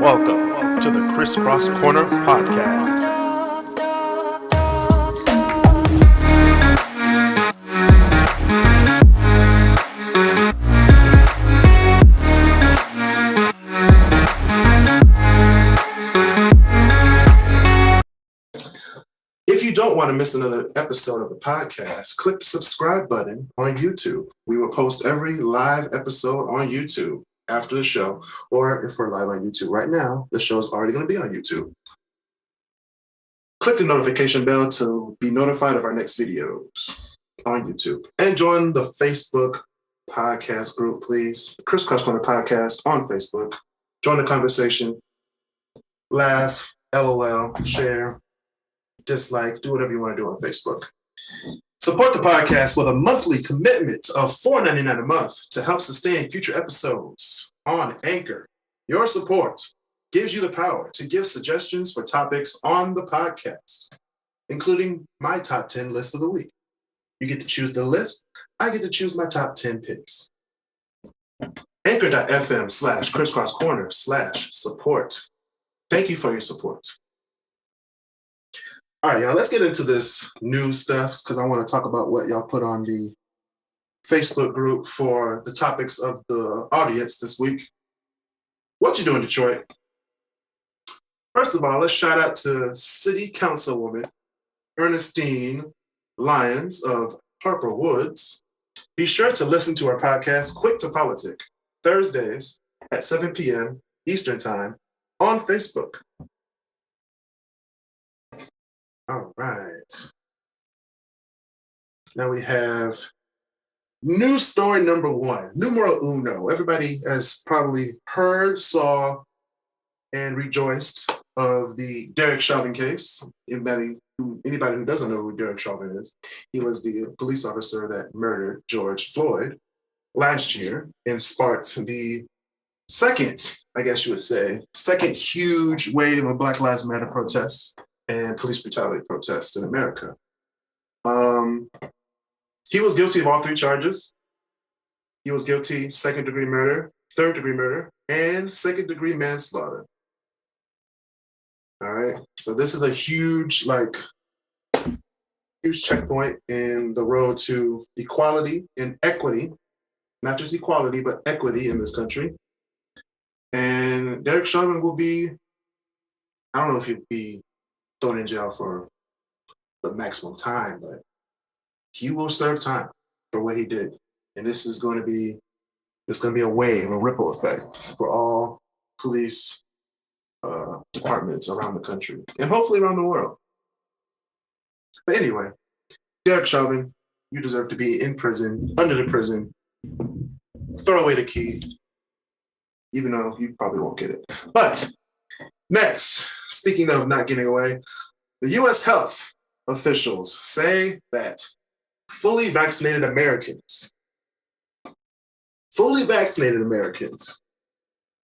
Welcome to the Crisscross Corner Podcast. If you don't want to miss another episode of the podcast, click the subscribe button on YouTube. We will post every live episode on YouTube after the show, or if we're live on YouTube right now, the show is already going to be on YouTube. Click the notification bell to be notified of our next videos on YouTube. And join the Facebook podcast group, please. Crisscross Corner Podcast on Facebook. Join the conversation. Laugh, LOL, share, dislike, do whatever you want to do on Facebook. Support the podcast with a monthly commitment of $4.99 a month to help sustain future episodes on Anchor. Your support gives you the power to give suggestions for topics on the podcast, including my top 10 list of the week. You get to choose the list. I get to choose my top 10 picks. Anchor.fm/crisscrosscorner/support. Thank you for your support. All right, y'all, let's get into this news stuff because I want to talk about what y'all put on the Facebook group for the topics of the audience this week. What you doing, Detroit? First of all, let's shout out to City Councilwoman Ernestine Lyons of Harper Woods. Be sure to listen to our podcast, Quick to Politic, Thursdays at 7 p.m. Eastern Time on Facebook. All right. Now we have news story number one, numero uno. Everybody has probably heard, saw, and rejoiced of the Dereck Chauvin case. Anybody who doesn't know who Dereck Chauvin is, he was the police officer that murdered George Floyd last year and sparked the second, I guess you would say, second huge wave of Black Lives Matter protests and police brutality protests in America. He was guilty of all three charges. He was guilty second-degree murder, third-degree murder, and second-degree manslaughter. All right, so this is a huge checkpoint in the road to equality and equity, not just equality, but equity in this country. And Dereck Chauvin will be, I don't know if he'll be thrown in jail for the maximum time, but he will serve time for what he did. And this is going to be a wave, a ripple effect for all police departments around the country and hopefully around the world. But anyway, Dereck Chauvin, you deserve to be in prison, under the prison. Throw away the key, even though you probably won't get it. But next, speaking of not getting away, the U.S. health officials say that fully vaccinated Americans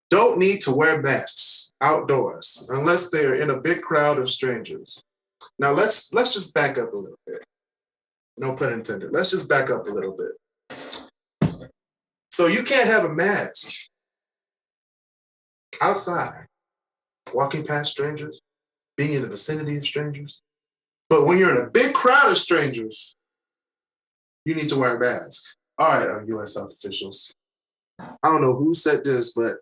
don't need to wear masks outdoors unless they're in a big crowd of strangers. Now let's just back up a little bit. No pun intended. Let's just back up a little bit. So you can't have a mask outside, walking past strangers, being in the vicinity of strangers. But when you're in a big crowd of strangers, you need to wear a mask. All right, U.S. health officials. I don't know who said this, but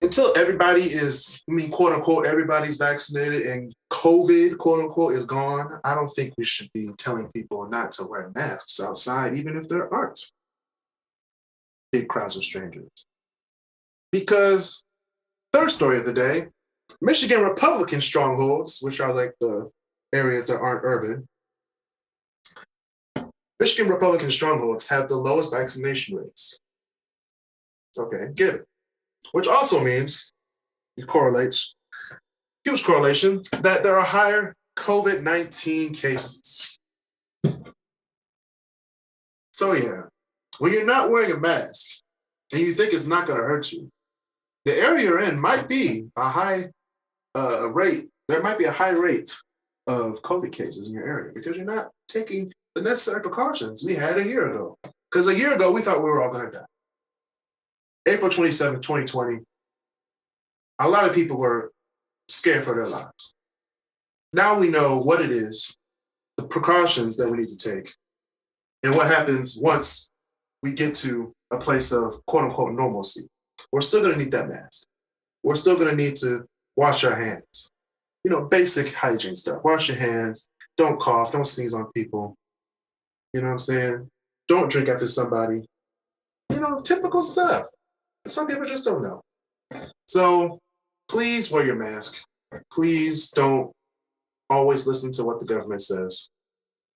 until everybody is, quote unquote, everybody's vaccinated and COVID, quote unquote, is gone, I don't think we should be telling people not to wear masks outside, even if there aren't big crowds of strangers. Because, third story of the day, Michigan Republican strongholds, which are like the areas that aren't urban, Michigan Republican strongholds have the lowest vaccination rates. Okay, get it. Which also means, it correlates, huge correlation, that there are higher COVID-19 cases. So yeah, when you're not wearing a mask and you think it's not going to hurt you, the area you're in might be a high rate. There might be a high rate of COVID cases in your area because you're not taking the necessary precautions we had a year ago. Because a year ago, we thought we were all going to die. April 27th, 2020, a lot of people were scared for their lives. Now we know what it is, the precautions that we need to take, and what happens once we get to a place of quote unquote normalcy. We're still going to need that mask. We're still going to need to wash our hands. Basic hygiene stuff. Wash your hands. Don't cough. Don't sneeze on people. You know what I'm saying? Don't drink after somebody. Typical stuff. Some people just don't know. So please wear your mask. Please don't always listen to what the government says,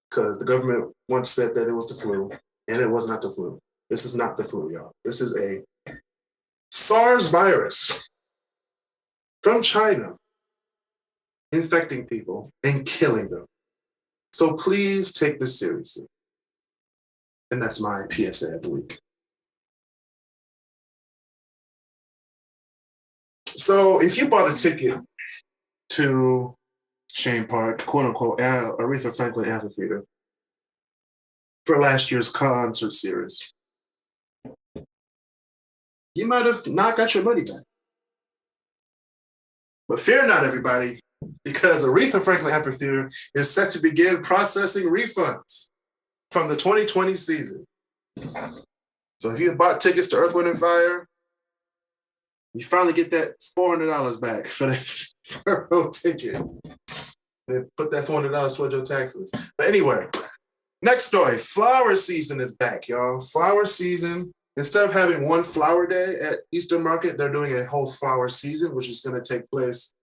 because the government once said that it was the flu, and it was not the flu. This is not the flu, y'all. This is a SARS virus from China infecting people and killing them. So please take this seriously. And that's my PSA of the week. So if you bought a ticket to Shane Park, quote unquote, Aretha Franklin Amphitheater for last year's concert series, you might have not got your money back. But fear not, everybody, because Aretha Franklin Amphitheater is set to begin processing refunds from the 2020 season. So if you bought tickets to Earth, Wind, and Fire, you finally get that $400 back for the whole ticket. And put that $400 towards your taxes. But anyway, next story. Flower season is back, y'all. Flower season. Instead of having one flower day at Eastern Market, they're doing a whole flower season, which is going to take place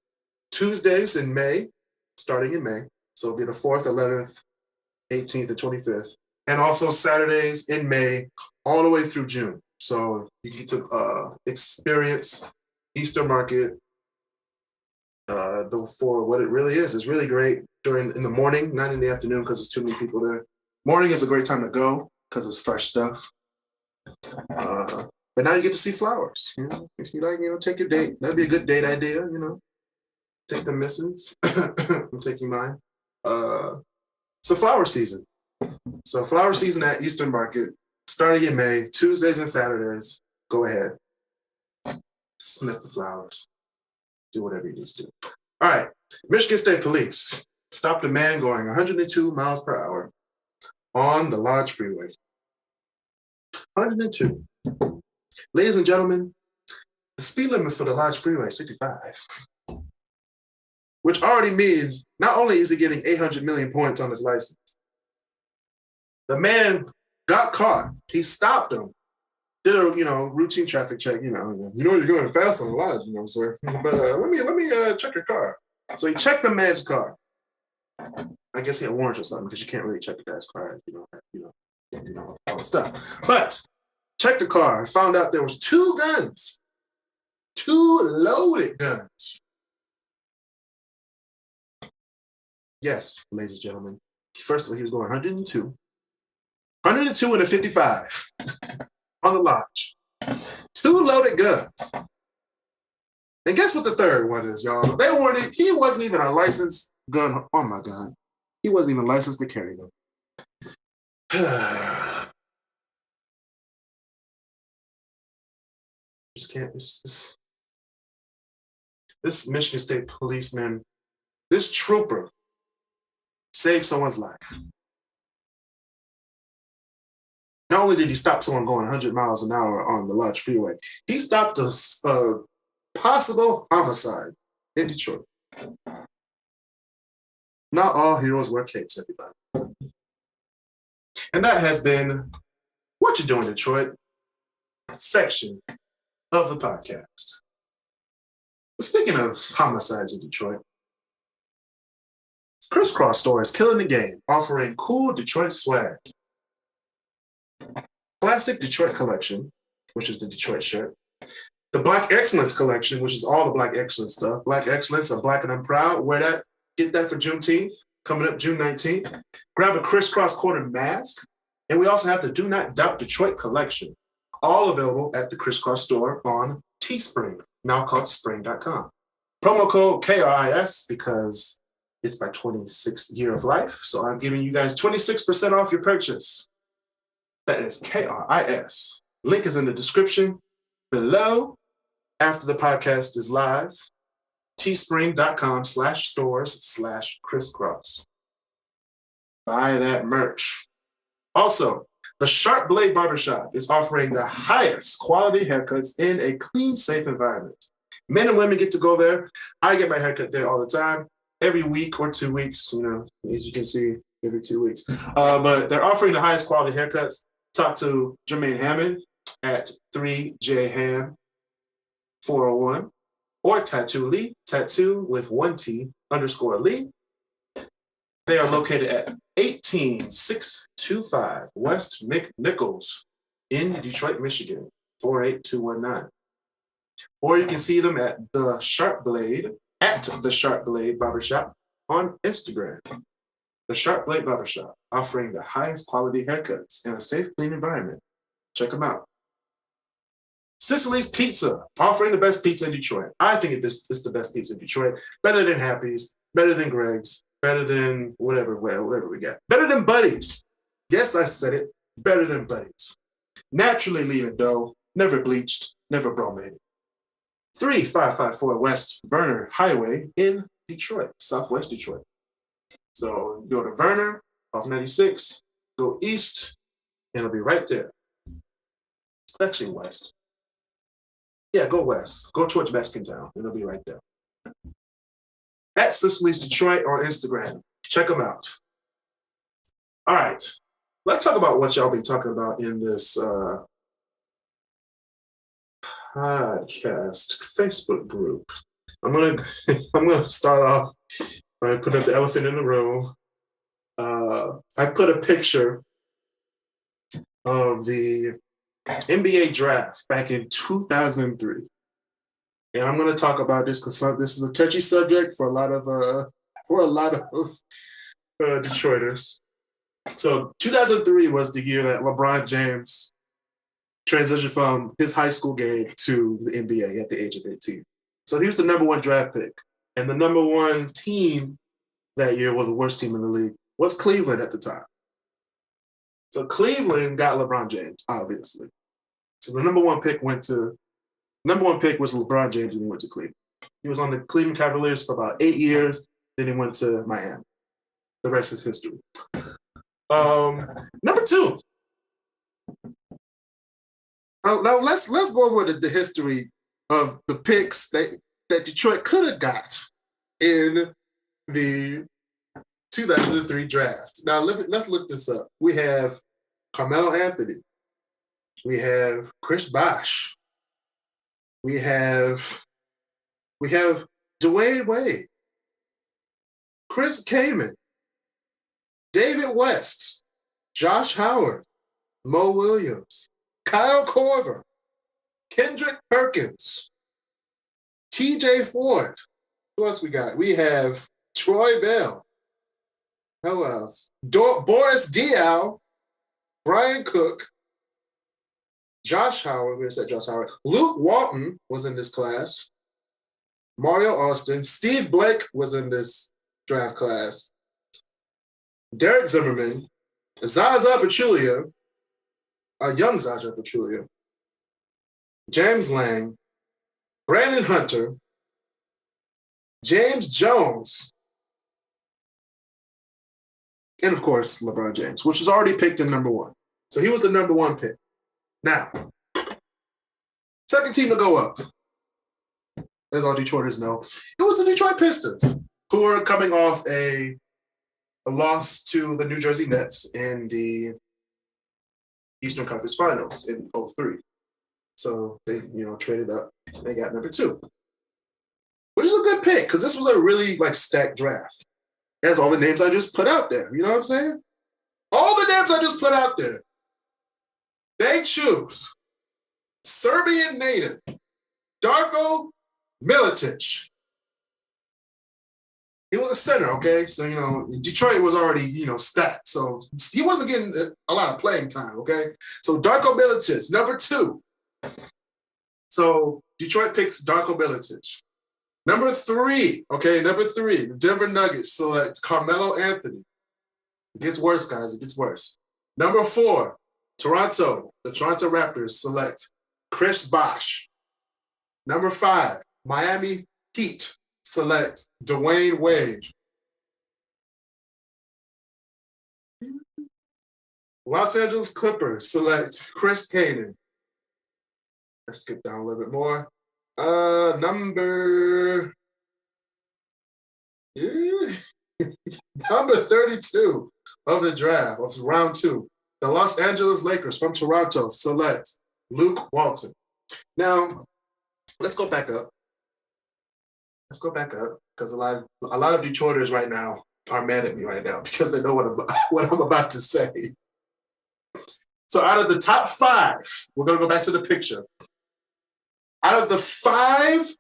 Tuesdays in May, starting in May. So it'll be the 4th, 11th, 18th, and 25th. And also Saturdays in May, all the way through June. So you get to experience Eastern Market for what it really is. It's really great in the morning, not in the afternoon because there's too many people there. Morning is a great time to go because it's fresh stuff. But now you get to see flowers. If you like, take your date. That'd be a good date idea. Take the missus. I'm taking mine. So flower season. So flower season at Eastern Market, starting in May, Tuesdays and Saturdays. Go ahead. Sniff the flowers. Do whatever you need to do. All right. Michigan State Police stopped a man going 102 miles per hour on the Lodge Freeway. 102. Ladies and gentlemen, the speed limit for the Lodge Freeway is 55. Which already means not only is he getting 800 million points on his license, the man got caught. He stopped him. Did a routine traffic check. You're going fast on the Lodge, sir. But let me check your car. So he checked the man's car. I guess he had warrants or something because you can't really check the guy's car if you don't have all the stuff. But checked the car and found out there was 2 guns, 2 loaded guns. Yes, ladies and gentlemen. First of all, he was going 102. 102 and a 55 on the Lodge. 2 loaded guns. And guess what the third one is, y'all? He wasn't even a licensed gun. Oh my God. He wasn't even licensed to carry them. Just can't. This Michigan State policeman, this trooper, saved someone's life. Not only did he stop someone going 100 miles an hour on the Lodge Freeway, he stopped a possible homicide in Detroit. Not all heroes wear capes, everybody. And that has been What You Doing, Detroit section of the podcast. Speaking of homicides in Detroit, Crisscross Store is killing the game, offering cool Detroit swag. Classic Detroit Collection, which is the Detroit shirt. The Black Excellence Collection, which is all the Black Excellence stuff. Black Excellence, I'm black and I'm proud. Wear that. Get that for Juneteenth, coming up June 19th. Grab a crisscross corner mask. And we also have the Do Not Doubt Detroit Collection, all available at the Crisscross Store on Teespring, now called spring.com. Promo code KRIS because it's my 26th year of life. So I'm giving you guys 26% off your purchase. That is KRIS. Link is in the description below. After the podcast is live, teespring.com/stores/crisscross. Buy that merch. Also, the Sharp Blade Barbershop is offering the highest quality haircuts in a clean, safe environment. Men and women get to go there. I get my haircut there all the time, every week or 2 weeks, as you can see, every 2 weeks. But they're offering the highest quality haircuts. Talk to Jermaine Hammond at 3JHam401 or Tattoo Lee, tattoo with 1T _Lee. They are located at 18625 West McNichols in Detroit, Michigan, 48219. Or you can see them at the Sharp Blade Barbershop on Instagram. The Sharp Blade Barbershop, offering the highest quality haircuts in a safe, clean environment. Check them out. Sicily's Pizza, offering the best pizza in Detroit. I think it's the best pizza in Detroit. Better than Happy's, better than Greg's, better than whatever we got. Better than Buddy's. Yes, I said it. Better than Buddy's. Naturally leaving dough, never bleached, never bromated. 3554 West Verner Highway in Detroit, Southwest Detroit. So go to Verner off 96, go east, and it'll be right there. Actually west. Yeah, go west. Go towards Meskintown. It'll be right there. At Sicily's Detroit on Instagram. Check them out. All right. Let's talk about what y'all be talking about in this podcast Facebook group. I'm gonna start off by putting up the elephant in the room. I put a picture of the NBA draft back in 2003. And I'm going to talk about this because this is a touchy subject for a lot of Detroiters. So 2003 was the year that LeBron James transitioned from his high school game to the NBA at the age of 18. So he was the number one draft pick. And the number one team that year was the worst team in the league, was Cleveland at the time. So Cleveland got LeBron James, obviously. So the number one pick was LeBron James, and he went to Cleveland. He was on the Cleveland Cavaliers for about 8 years. Then he went to Miami. The rest is history. Number two. Now let's go over the history of the picks that Detroit could have got in the 2003 draft. Now let's look this up. We have Carmelo Anthony. We have Chris Bosh. We have Dwayne Wade, Chris Kaman, David West, Josh Howard, Mo Williams, Kyle Korver, Kendrick Perkins, TJ Ford. Who else we got? We have Troy Bell. Who else? Boris Diaw, Brian Cook, Josh Howard. We said Josh Howard. Luke Walton was in this class. Mario Austin. Steve Blake was in this draft class. Derek Zimmerman. Zaza Pachulia. Young Zaza Pachulia. James Lang. Brandon Hunter. James Jones. And, of course, LeBron James, which was already picked in number one. So he was the number one pick. Now, second team to go up, as all Detroiters know, it was the Detroit Pistons, who were coming off a loss to the New Jersey Nets in the Eastern Conference Finals in 2003. So they, traded up. They got number two, which is a good pick because this was a really stacked draft. That's all the names I just put out there. You know what I'm saying? All the names I just put out there. They choose Serbian native Darko Milicic. He was a center, okay? So, Detroit was already, stacked. So he wasn't getting a lot of playing time, okay? So Darko Milicic, number two. So Detroit picks Darko Milicic. Number three, the Denver Nuggets select Carmelo Anthony. It gets worse, guys. It gets worse. Number four, Toronto, the Toronto Raptors select Chris Bosh. Number 5, Miami Heat select Dwayne Wade. Los Angeles Clippers select Chris Hayden. Let's skip down a little bit more. Number 32 of the draft of round 2. The Los Angeles Lakers from Toronto select Luke Walton. Now, let's go back up. Because a lot of Detroiters right now are mad at me right now because they know what I'm about to say. So out of the top 5, we're going to go back to the picture. Out of the 5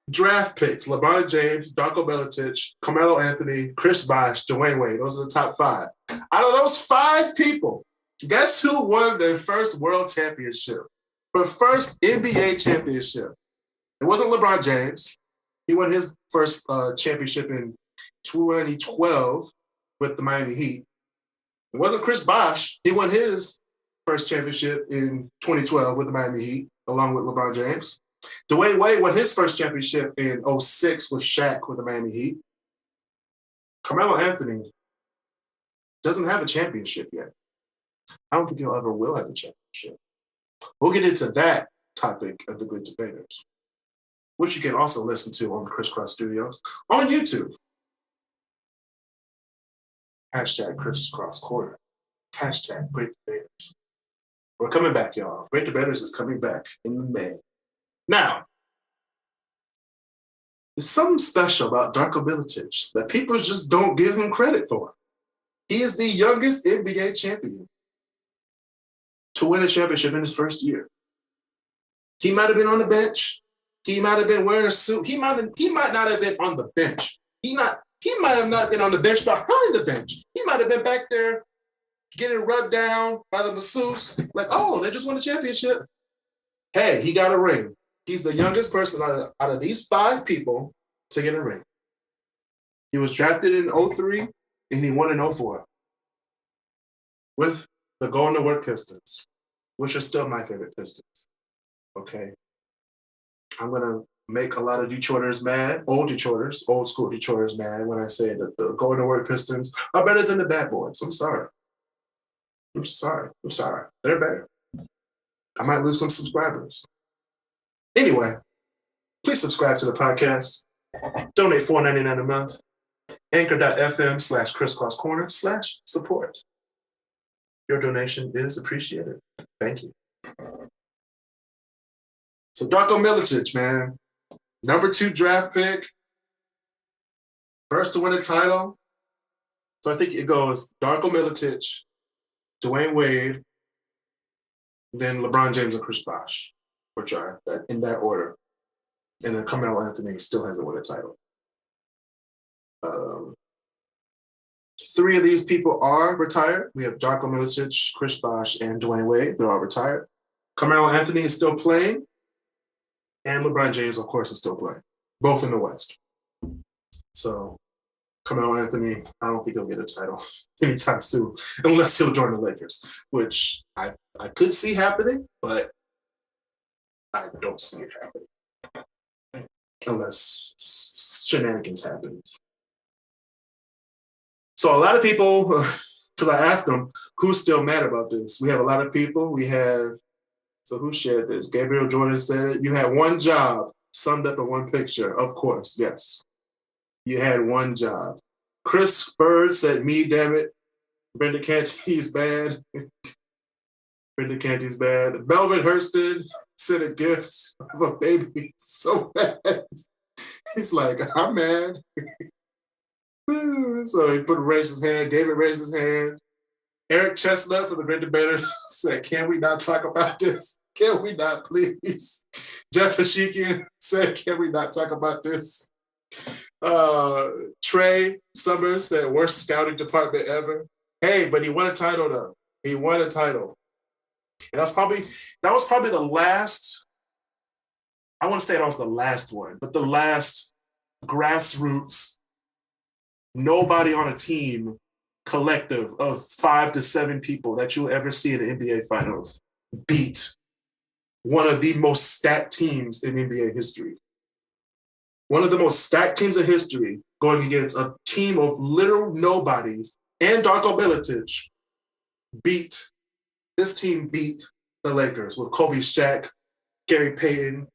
draft picks, LeBron James, Darko Milicic, Carmelo Anthony, Chris Bosh, Dwayne Wade, those are the top 5. Out of those 5 people, guess who won their first world championship? Their first NBA championship. It wasn't LeBron James. He won his first championship in 2012 with the Miami Heat. It wasn't Chris Bosh. He won his first championship in 2012 with the Miami Heat, along with LeBron James. Dwayne Wade won his first championship in 2006 with Shaq with the Miami Heat. Carmelo Anthony doesn't have a championship yet. I don't think he'll ever will have a championship. We'll get into that topic of the Great Debaters, which you can also listen to on the Crisscross Studios on YouTube. Hashtag Crisscross Corner. Hashtag Great Debaters. We're coming back, y'all. Great Debaters is coming back in May. Now, there's something special about Darko Milicic that people just don't give him credit for. He is the youngest NBA champion to win a championship in his first year. He might have been on the bench. He might have been wearing a suit. He might not have been on the bench. He might have not been on the bench behind the bench. He might have been back there getting rubbed down by the masseuse. Like, oh, they just won a championship. Hey, he got a ring. He's the youngest person out of these 5 people to get a ring. He was drafted in 2003 and he won in 2004 with the Golden State Pistons, which are still my favorite Pistons. Okay. I'm going to make a lot of Detroiters mad, old school Detroiters mad when I say that the Golden State Pistons are better than the Bad Boys. I'm sorry. They're better. I might lose some subscribers. Anyway, please subscribe to the podcast. Donate $4.99 a month. Anchor.fm/crisscrosscorner/support. Your donation is appreciated. Thank you. So Darko Milicic, man. Number 2 draft pick. First to win a title. So I think it goes Darko Milicic, Dwayne Wade, then LeBron James and Chris Bosh, which are in that order. And then Carmelo Anthony still hasn't won a title. 3 of these people are retired. We have Darko Milicic, Chris Bosh, and Dwayne Wade. They're all retired. Carmelo Anthony is still playing. And LeBron James, of course, is still playing. Both in the West. So Carmelo Anthony, I don't think he'll get a title anytime soon, unless he'll join the Lakers, which I could see happening, but I don't see it happening unless shenanigans happen. So a lot of people, because I asked them, who's still mad about this? We have a lot of people. So who shared this? Gabriel Jordan said it. You had one job summed up in one picture. Of course, yes. You had one job. Chris Bird said, me, damn it. Brenda Canty's bad. Brenda Canty's bad. Melvin Hurston sent a gift of a baby. So bad. He's like, I'm mad. So he raised his hand. David raised his hand. Eric Chestnut from the Great Debaters said, can we not talk about this? Can we not, please? Jeff Hashikian said, can we not talk about this? Trey Summers said, worst scouting department ever. Hey, but he won a title, though. He won a title. And that was probably the last, I want to say that was the last one, but the last grassroots, nobody on a team collective of 5 to 7 people that you'll ever see in the NBA Finals beat one of the most stacked teams in NBA history. One of the most stacked teams in history going against a team of literal nobodies and Darko Milicic this team beat the Lakers with Kobe, Shaq, Gary Payton,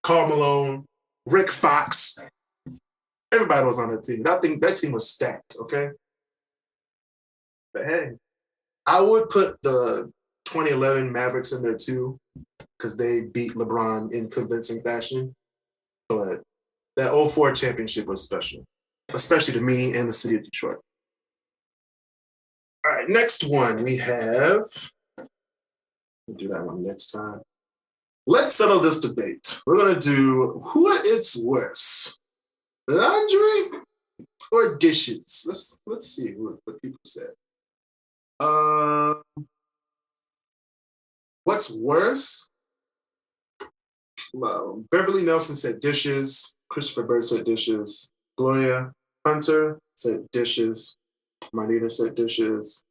Karl Malone, Rick Fox. Everybody was on that team. I think that team was stacked, okay? But hey, I would put the 2011 Mavericks in there too, because they beat LeBron in convincing fashion. But that 04 championship was special, especially to me and the city of Detroit. All right, next one we have. We'll do that one next time. Let's settle this debate. We're going to do who is worse, laundry or dishes? Let's see what people said. What's worse? Well, Beverly Nelson said dishes. Christopher Bird said dishes. Gloria Hunter said dishes. Marnita said dishes.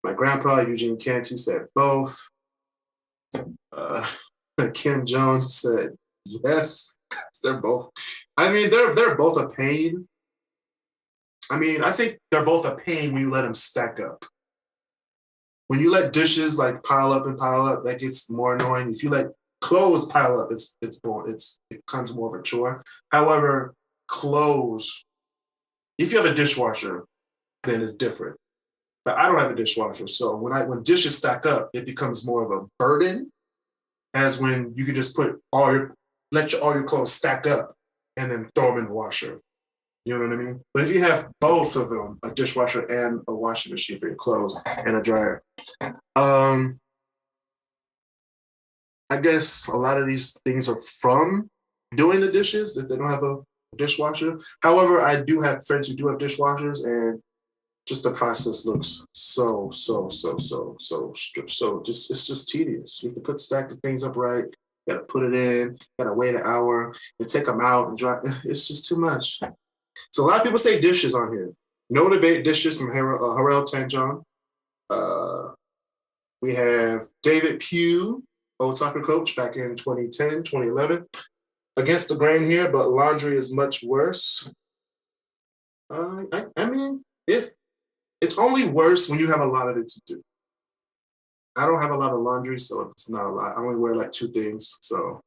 My grandpa, Eugene Cantu, said both. Kim Jones said yes. They're both. I mean, they're both a pain. I mean, I think they're both a pain when you let them stack up. When you let dishes like pile up, that gets more annoying. If you let clothes pile up, it becomes more of a chore. However, clothes, if you have a dishwasher, then it's different. But I don't have a dishwasher, so when dishes stack up, it becomes more of a burden, as when you can just let all your clothes stack up and then throw them in the washer. You know what I mean? But if you have both of them, a dishwasher and a washing machine for your clothes and a dryer, I guess a lot of these things are from doing the dishes if they don't have a dishwasher. However, I do have friends who do have dishwashers, and just the process looks so it's just tedious. You have to stack the things up right. You gotta put it in, gotta wait an hour, and take them out and dry. It's just too much. So a lot of people say dishes on here. No debate, dishes from Harrell Tanjon. We have David Pugh, old soccer coach back in 2010, 2011. Against the grain here, but laundry is much worse. I mean, if it's only worse when you have a lot of it to do. I don't have a lot of laundry, so it's not a lot. I only wear like 2 things, so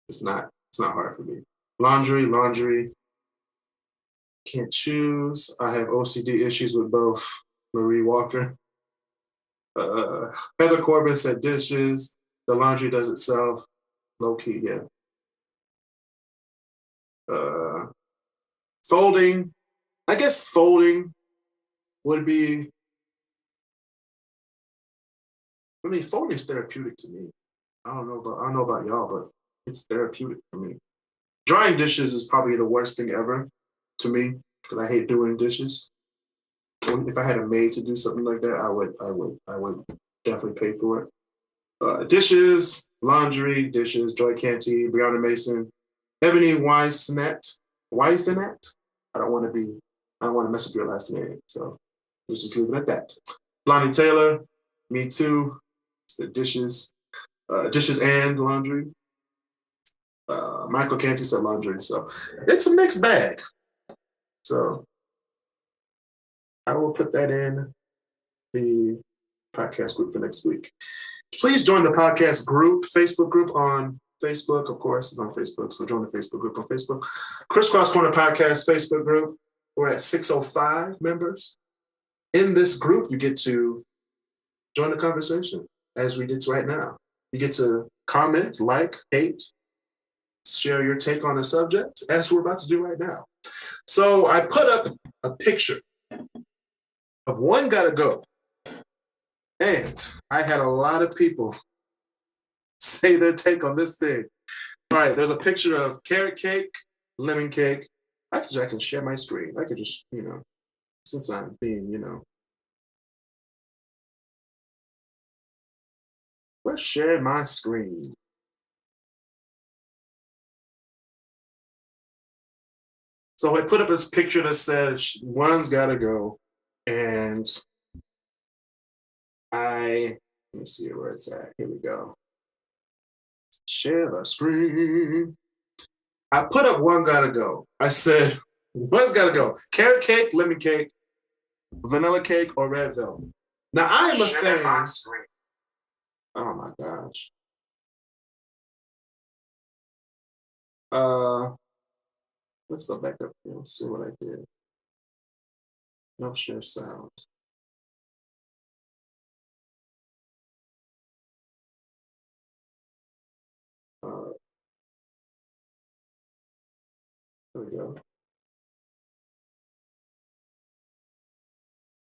it's not hard for me. Laundry. Can't choose. I have OCD issues with both. Marie Walker. Heather Corbin said dishes. The laundry does itself. Low key, yeah. Folding. I guess folding would be. I mean, folding is therapeutic to me. I don't know about y'all, but it's therapeutic for me. Drying dishes is probably the worst thing ever to me because I hate doing dishes. If I had a maid to do something like that, I would definitely pay for it. Dishes, laundry, dishes, Joy Canty, Brianna Mason, Ebony Weisenat. I don't want to mess up your last name, so let's just leave it at that. Lonnie Taylor, me too. Said dishes, dishes and laundry. Michael Canty said laundry, so it's a mixed bag. So I will put that in the podcast group for next week. Please join the podcast group, Facebook group on Facebook. Of course, it's on Facebook, so join the Facebook group on Facebook. Crisscross Corner Podcast Facebook group. We're at 605 members. In this group, you get to join the conversation as we get to right now. You get to comment, like, hate, share your take on the subject, as we're about to do right now. So I put up a picture of One Gotta Go. And I had a lot of people say their take on this thing. All right, there's a picture of carrot cake, lemon cake. I can share my screen. I could just, since I'm being, let's share my screen. So I put up this picture that said one's gotta go. And let me see where it's at. Here we go. Share the screen. I put up one gotta go. I said, one's gotta go. Carrot cake, lemon cake, vanilla cake, or red velvet. Now I am a fan. Oh my gosh. Let's go back up here and see what I did. No share sound. There we go.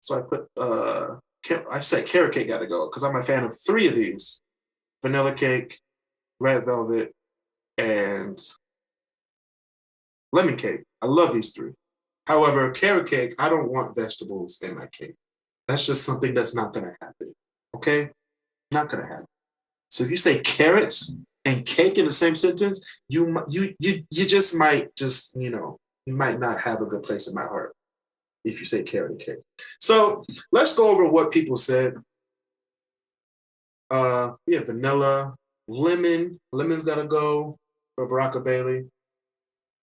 So I put I said carrot cake gotta go because I'm a fan of three of these: vanilla cake, red velvet, and lemon cake. I love these three. However, carrot cake, I don't want vegetables in my cake. That's just something that's not gonna happen. Okay? Not gonna happen. So if you say carrots and cake in the same sentence, you just might you might not have a good place in my heart if you say carrot and cake. So let's go over what people said. We have vanilla, lemon. Lemon's gotta go for Baraka Bailey.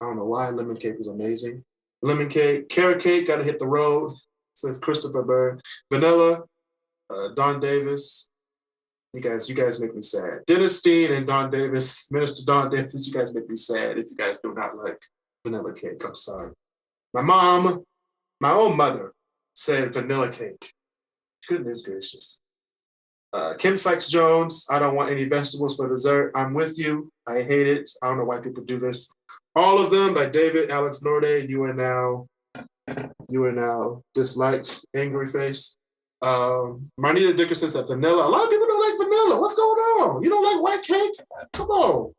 I don't know why. Lemon cake was amazing. Lemon cake, carrot cake, gotta hit the road, says Christopher Bird. Vanilla, Don Davis. You guys make me sad. Dennis Steen and Don Davis, Minister Don Davis, you guys make me sad if you guys do not like vanilla cake. I'm sorry. My mom, my own mother, said vanilla cake. Goodness gracious. Kim Sykes Jones, I don't want any vegetables for dessert. I'm with you. I hate it. I don't know why people do this. All of them by David Alex Norde. You are now disliked, angry face. Marnita Dickerson said vanilla. A lot of people don't like vanilla. What's going on? You don't like white cake? Come on.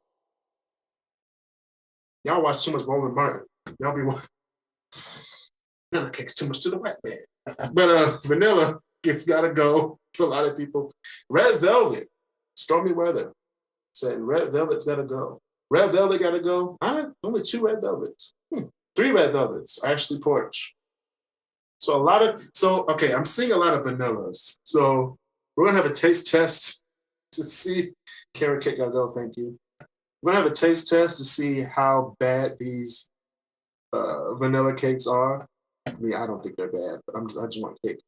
Y'all watch too much Roland Martin. Y'all be watching. Vanilla cake's too much to the white man. But vanilla it's gotta go for a lot of people. Red velvet, stormy weather. Said red velvet's gotta go. Red velvet gotta go. Only 2 red velvets. 3 red velvets. Ashley Porch. So okay, I'm seeing a lot of vanillas. So we're gonna have a taste test to see. Carrot cake gotta go, thank you. We're gonna have a taste test to see how bad these vanilla cakes are. I mean, I don't think they're bad, but I just want cake.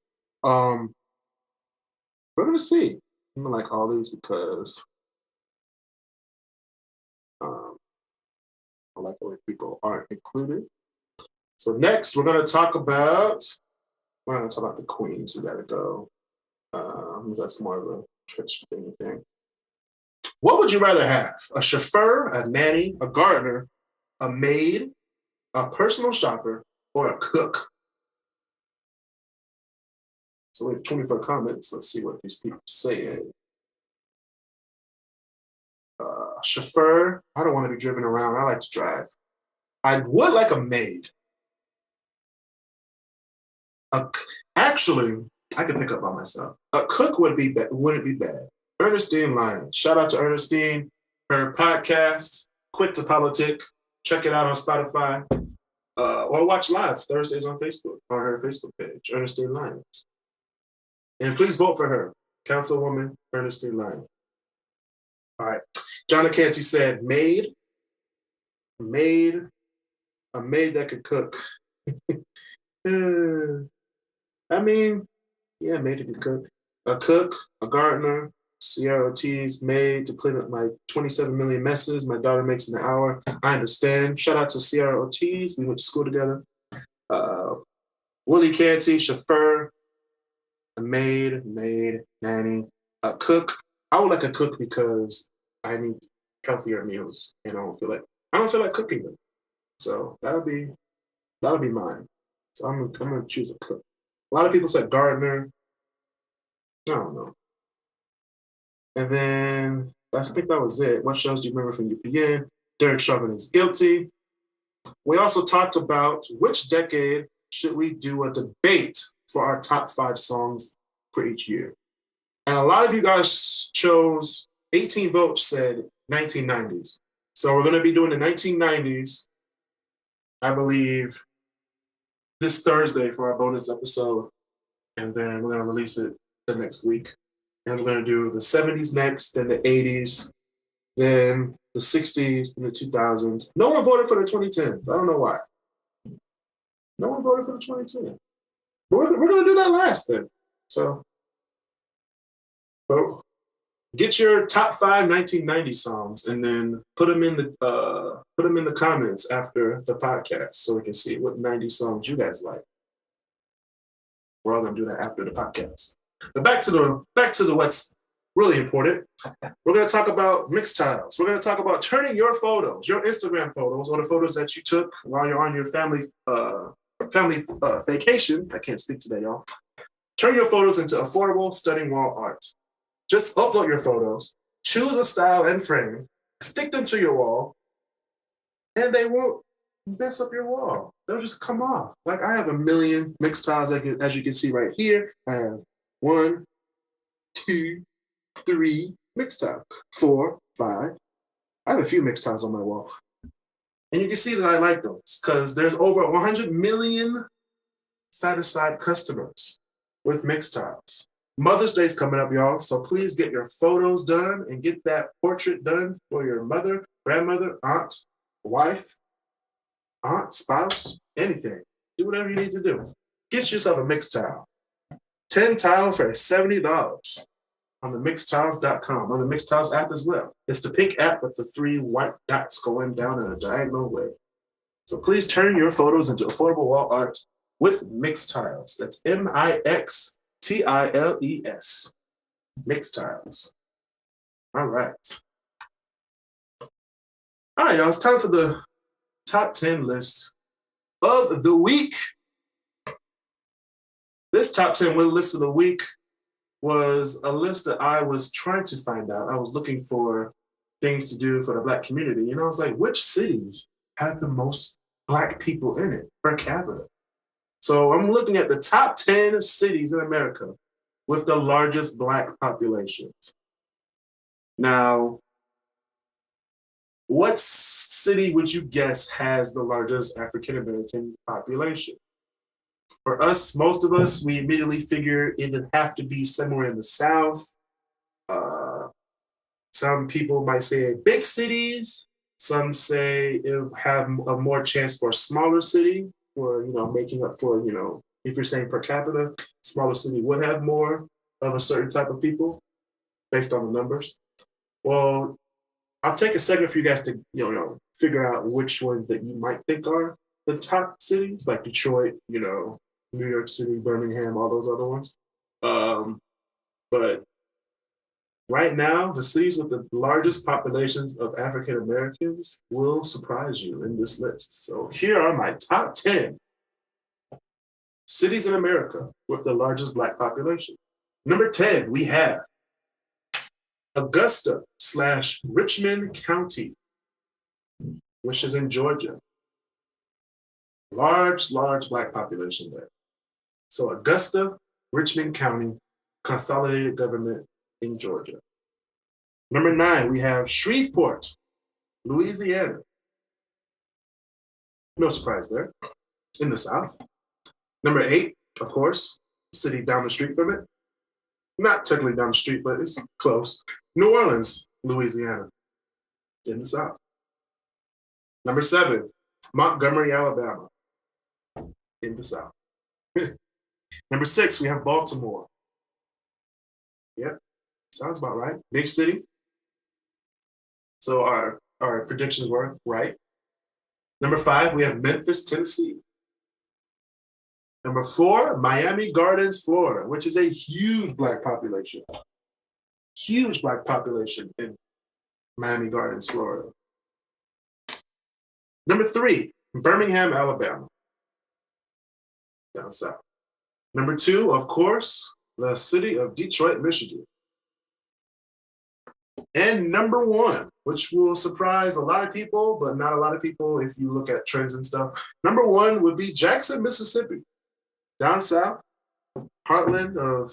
We're gonna see. I'm gonna like all these because I like the way people aren't included. So next, we're gonna talk about the queens who gotta go. That's more of a church thing. What would you rather have? A chauffeur, a nanny, a gardener, a maid, a personal shopper, or a cook? So we have 24 comments. Let's see what these people say. Chauffeur, I don't want to be driven around. I like to drive. I would like a maid. Actually, I could pick up by myself. A cook wouldn't be bad. Ernestine Lyons. Shout out to Ernestine. Her podcast, Quit to Politic. Check it out on Spotify. Or watch live Thursdays on Facebook, on her Facebook page, Ernestine Lyons. And please vote for her, Councilwoman Ernestine Lyons. All right. John Canty said, maid, a maid that could cook. I mean, yeah, maid that could cook. A cook, a gardener, Sierra Ortiz, maid to clean up my 27 million messes my daughter makes in an hour. I understand. Shout out to Sierra Ortiz. We went to school together. Willie Canty, chauffeur, a maid, nanny, a cook. I would like a cook because I need healthier meals, and I don't feel like cooking them. So that'll be mine. So I'm gonna choose a cook. A lot of people said gardener. I don't know. And then I think that was it. What shows do you remember from UPN? Dereck Chauvin is guilty. We also talked about which decade should we do a debate for our top 5 songs for each year. And a lot of you guys chose 18 votes said 1990s. So we're going to be doing the 1990s. I believe, this Thursday for our bonus episode, and then we're gonna release it the next week. And we're gonna do the 70s next, then the 80s, then the 60s, and the 2000s. No one voted for the 2010s. I don't know why. No one voted for the 2010. But we're gonna do that last then. So, well, get your top 5 1990 songs and then put them in the comments after the podcast so we can see what 90 songs you guys like. We're all gonna do that after the podcast. But back to the what's really important. We're gonna talk about mixed tiles. We're gonna talk about turning your photos, your Instagram photos, or the photos that you took while you're on your family vacation. I can't speak today, y'all. Turn your photos into affordable, stunning wall art. Just upload your photos, choose a style and frame, stick them to your wall, and they won't mess up your wall. They'll just come off. Like I have a million mixed tiles, as you can see right here. I have 1, 2, 3 mixed tiles, 4, 5. I have a few mixed tiles on my wall. And you can see that I like those because there's over 100 million satisfied customers with mixed tiles. Mother's Day is coming up, y'all, so please get your photos done and get that portrait done for your mother, grandmother, aunt, wife, spouse, anything. Do whatever you need to do. Get yourself a mixed tile. 10 tiles for $70 on the mixedtiles.com, on the Mixed Tiles app as well. It's the pink app with the 3 white dots going down in a diagonal way. So please turn your photos into affordable wall art with mixed tiles. That's MIXTILES. Mixed tiles. All right. All right, y'all. It's time for the top 10 list of the week. This top 10 list of the week was a list that I was trying to find out. I was looking for things to do for the Black community. And I was like, which cities have the most Black people in it per capita? So I'm looking at the top 10 cities in America with the largest Black populations. Now, what city would you guess has the largest African-American population? For us, most of us, we immediately figure it would have to be somewhere in the South. Some people might say big cities. Some say it would have a more chance for a smaller city for, making up for, if you're saying per capita, smaller city would have more of a certain type of people based on the numbers. Well, I'll take a second for you guys to, figure out which ones that you might think are the top cities, like Detroit, New York City, Birmingham, all those other ones. But right now, the cities with the largest populations of African Americans will surprise you in this list. So here are my top 10 cities in America with the largest Black population. Number 10, we have Augusta/Richmond County, which is in Georgia. Large Black population there. So Augusta, Richmond County, consolidated government in Georgia. Number 9, we have Shreveport, Louisiana. No surprise there, in the South. Number 8, of course, city down the street from it. Not technically down the street, but it's close. New Orleans, Louisiana, in the South. Number 7, Montgomery, Alabama, in the South. Number 6, we have Baltimore. Yep, sounds about right. Big city. So our predictions were right. Number 5, we have Memphis, Tennessee. Number 4, Miami Gardens, Florida, which is a huge Black population. Huge Black population in Miami Gardens, Florida. Number 3, Birmingham, Alabama, down south. Number 2, of course, the city of Detroit, Michigan. And number 1, which will surprise a lot of people, but not a lot of people if you look at trends and stuff. Number 1 would be Jackson, Mississippi, down south, heartland of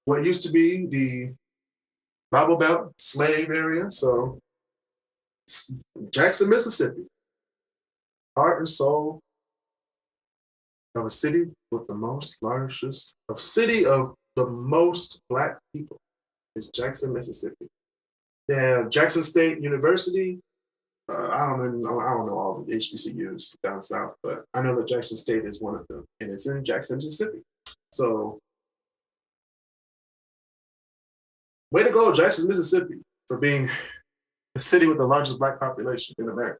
what used to be the Bible Belt slave area. So Jackson, Mississippi. heart and soul of a city with the most largest, of city of the most Black people is Jackson, Mississippi. They have Jackson State University. I don't know all the HBCUs down south, but I know that Jackson State is one of them, and it's in Jackson, Mississippi. So, way to go, Jackson, Mississippi, for being the city with the largest Black population in America.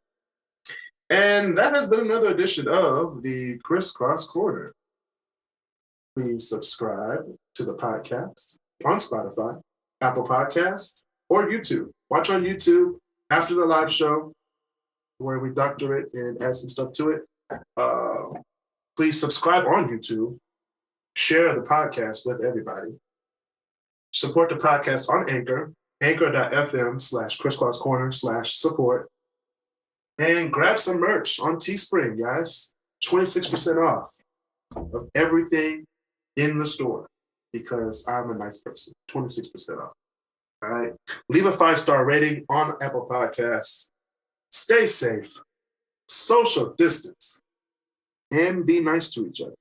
And that has been another edition of the Crisscross Corner. Please subscribe to the podcast on Spotify, Apple Podcasts, or YouTube. Watch on YouTube after the live show where we doctor it and add some stuff to it. Please subscribe on YouTube. Share the podcast with everybody. Support the podcast on Anchor, anchor.fm/crisscrosscorner/support. And grab some merch on Teespring, guys. 26% off of everything in the store because I'm a nice person. 26% off. All right. Leave a 5-star rating on Apple Podcasts. Stay safe, social distance, and be nice to each other.